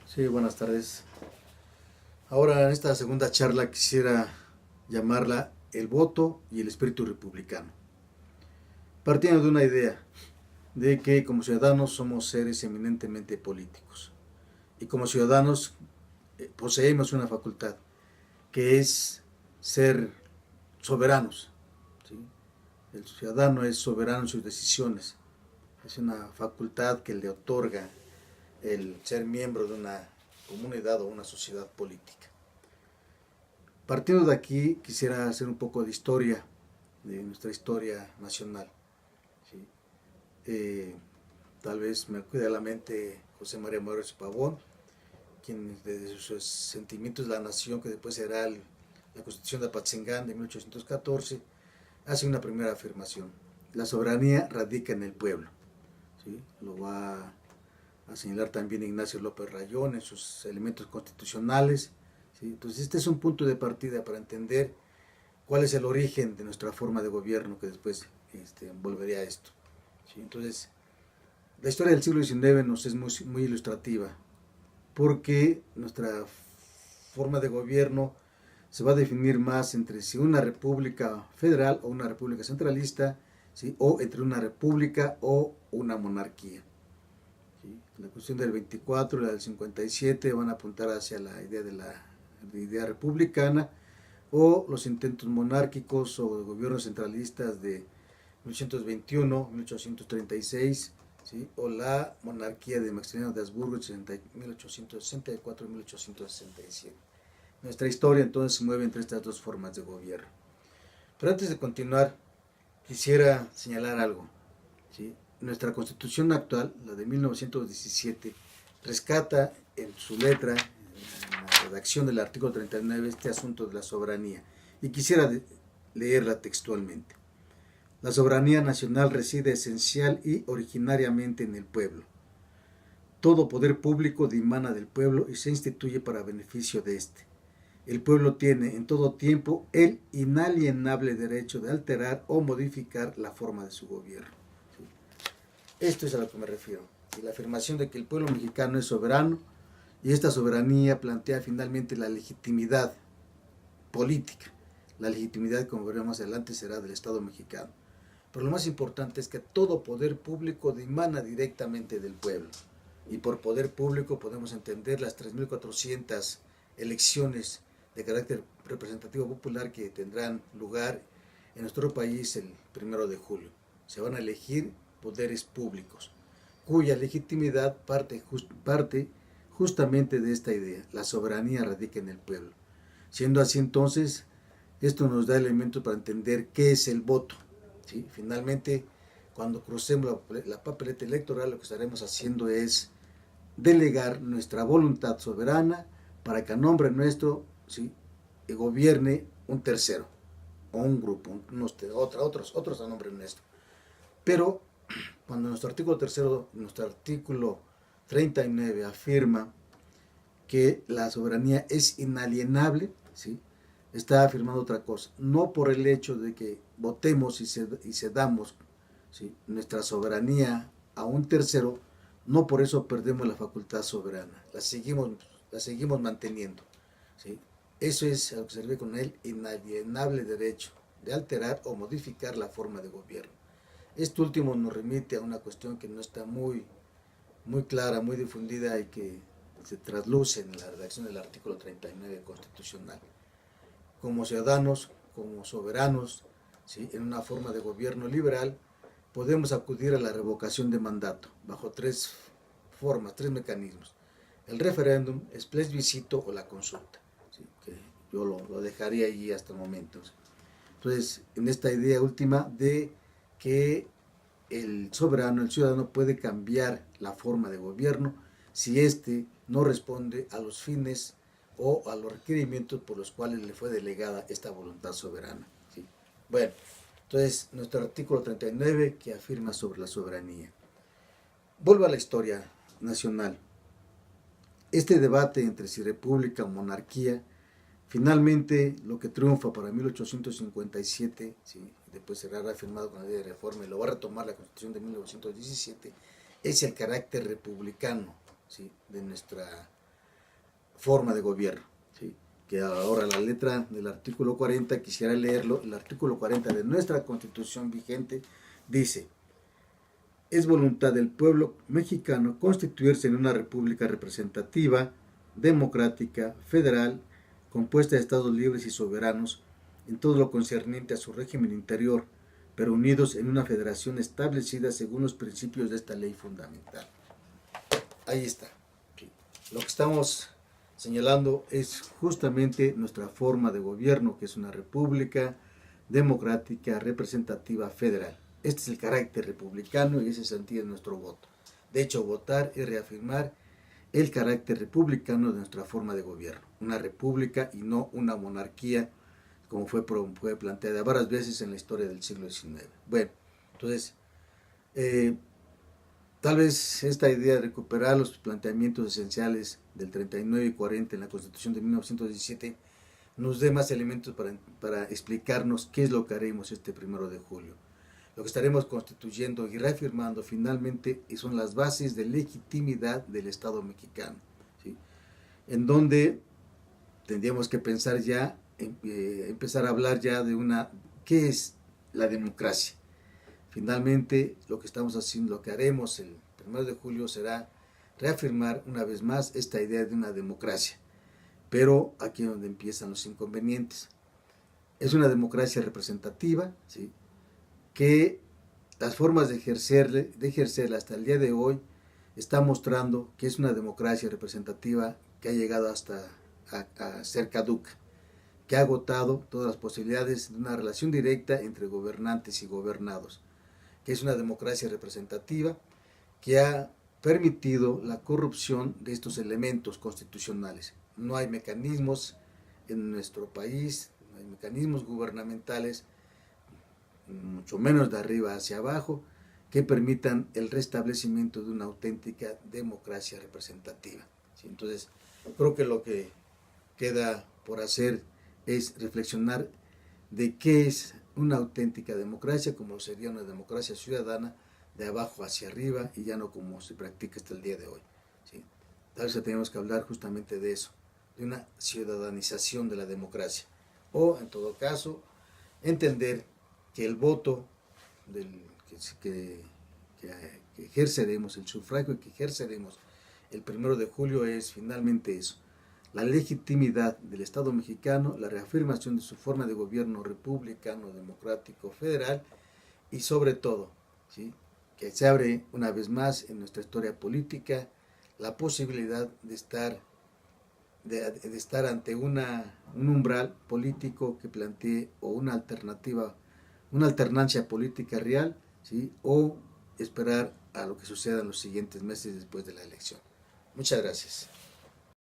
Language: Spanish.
Sí, buenas tardes. Ahora en esta segunda charla quisiera llamarla el voto y el espíritu republicano. Partiendo de una idea de que como ciudadanos somos seres eminentemente políticos y como ciudadanos poseemos una facultad que es ser soberanos. ¿Sí? El ciudadano es soberano en sus decisiones. Es una facultad que le otorga el ser miembro de una comunidad o una sociedad política. Partiendo de aquí, quisiera hacer un poco de historia, de nuestra historia nacional. ¿Sí? Tal vez me acude a la mente José María Morelos Pavón, quien desde sus sentimientos de la nación, que después será la Constitución de Apatzingán de 1814, hace una primera afirmación. La soberanía radica en el pueblo. ¿Sí? Lo va a señalar también Ignacio López Rayón en sus elementos constitucionales. ¿Sí? Entonces este es un punto de partida para entender cuál es el origen de nuestra forma de gobierno que después volvería a esto. ¿Sí? Entonces, la historia del siglo XIX nos es muy ilustrativa porque nuestra forma de gobierno se va a definir más entre si una república federal o una república centralista, ¿sí? O entre una república o una monarquía. ¿Sí? La cuestión del 24 y la del 57 van a apuntar hacia la idea de la idea republicana, o los intentos monárquicos o gobiernos centralistas de 1821, 1836, ¿sí? O la monarquía de Maximiliano de Habsburgo de 1864 y 1867. Nuestra historia entonces se mueve entre estas dos formas de gobierno. Pero antes de continuar, quisiera señalar algo. ¿Sí? Nuestra constitución actual, la de 1917, rescata en su letra, en la redacción del artículo 39, este asunto de la soberanía. Y quisiera leerla textualmente. La soberanía nacional reside esencial y originariamente en el pueblo. Todo poder público dimana del pueblo y se instituye para beneficio de éste. El pueblo tiene en todo tiempo el inalienable derecho de alterar o modificar la forma de su gobierno. Esto es a lo que me refiero. Y la afirmación de que el pueblo mexicano es soberano y esta soberanía plantea finalmente la legitimidad política. La legitimidad, como veremos más adelante, será del Estado mexicano. Pero lo más importante es que todo poder público dimana directamente del pueblo. Y por poder público podemos entender las 3.400 elecciones de carácter representativo popular que tendrán lugar en nuestro país el 1 de julio. Se van a elegir poderes públicos, cuya legitimidad parte justamente de esta idea. La soberanía radica en el pueblo. Siendo así entonces, esto nos da elementos para entender qué es el voto. ¿Sí? Finalmente, cuando crucemos la papeleta electoral, lo que estaremos haciendo es delegar nuestra voluntad soberana para que a nombre nuestro, ¿sí?, gobierne un tercero o un grupo, otros a nombre nuestro. Pero cuando nuestro artículo tercero, nuestro artículo 39 afirma que la soberanía es inalienable, ¿sí?, está afirmando otra cosa. No por el hecho de que votemos y cedamos, ¿sí?, nuestra soberanía a un tercero, no por eso perdemos la facultad soberana. La seguimos manteniendo. ¿Sí? Eso es a lo que se refiere con el inalienable derecho de alterar o modificar la forma de gobierno. Esto último nos remite a una cuestión que no está muy clara, muy difundida y que se trasluce en la redacción del artículo 39 constitucional. Como ciudadanos, como soberanos, ¿sí?, en una forma de gobierno liberal, podemos acudir a la revocación de mandato bajo tres formas, tres mecanismos: el referéndum, el plebiscito o la consulta. ¿Sí? Que yo lo dejaría allí hasta el momento. Entonces, en esta idea última de que el soberano, el ciudadano, puede cambiar la forma de gobierno si éste no responde a los fines o a los requerimientos por los cuales le fue delegada esta voluntad soberana. ¿Sí? Bueno, entonces nuestro artículo 39 que afirma sobre la soberanía. Vuelvo a la historia nacional. Este debate entre si república o monarquía, finalmente lo que triunfa para 1857, ¿sí?, después será reafirmado con la ley de reforma y lo va a retomar la Constitución de 1917, es el carácter republicano, ¿sí?, de nuestra forma de gobierno, ¿sí? Que ahora la letra del artículo 40, quisiera leerlo. El artículo 40 de nuestra Constitución vigente dice: es voluntad del pueblo mexicano constituirse en una república representativa, democrática, federal, compuesta de estados libres y soberanos en todo lo concerniente a su régimen interior, pero unidos en una federación establecida según los principios de esta ley fundamental. Ahí está. Lo que estamos señalando es justamente nuestra forma de gobierno, que es una república democrática, representativa, federal. Este es el carácter republicano y ese sentido es nuestro voto. De hecho, votar es reafirmar el carácter republicano de nuestra forma de gobierno. Una república y no una monarquía, como fue planteada varias veces en la historia del siglo XIX. Bueno, entonces, tal vez esta idea de recuperar los planteamientos esenciales del 39 y 40 en la Constitución de 1917 nos dé más elementos para explicarnos qué es lo que haremos este 1 de julio. Lo que estaremos constituyendo y reafirmando finalmente son las bases de legitimidad del Estado mexicano, ¿sí? En donde tendríamos que pensar ya, empezar a hablar ya de ¿qué es la democracia? Finalmente, lo que estamos haciendo, lo que haremos el 1 de julio será reafirmar una vez más esta idea de una democracia. Pero aquí es donde empiezan los inconvenientes. Es una democracia representativa, ¿sí? Que las formas de ejercerla hasta el día de hoy está mostrando que es una democracia representativa que ha llegado hasta a ser caduca, que ha agotado todas las posibilidades de una relación directa entre gobernantes y gobernados, que es una democracia representativa que ha permitido la corrupción de estos elementos constitucionales. No hay mecanismos en nuestro país, no hay mecanismos gubernamentales, mucho menos de arriba hacia abajo, que permitan el restablecimiento de una auténtica democracia representativa. ¿Sí? Entonces, creo que lo que queda por hacer es reflexionar de qué es una auténtica democracia, como sería una democracia ciudadana, de abajo hacia arriba y ya no como se practica hasta el día de hoy. ¿Sí? Tal vez tenemos que hablar justamente de eso, de una ciudadanización de la democracia, o en todo caso, entender que el voto que ejerceremos, el sufragio que ejerceremos el 1 de julio es finalmente eso: la legitimidad del Estado mexicano, la reafirmación de su forma de gobierno republicano, democrático, federal, y sobre todo, ¿sí?, que se abre una vez más en nuestra historia política la posibilidad de estar ante un umbral político que plantee o una alternativa, una alternancia política real, ¿sí?, o esperar a lo que suceda en los siguientes meses después de la elección. Muchas gracias.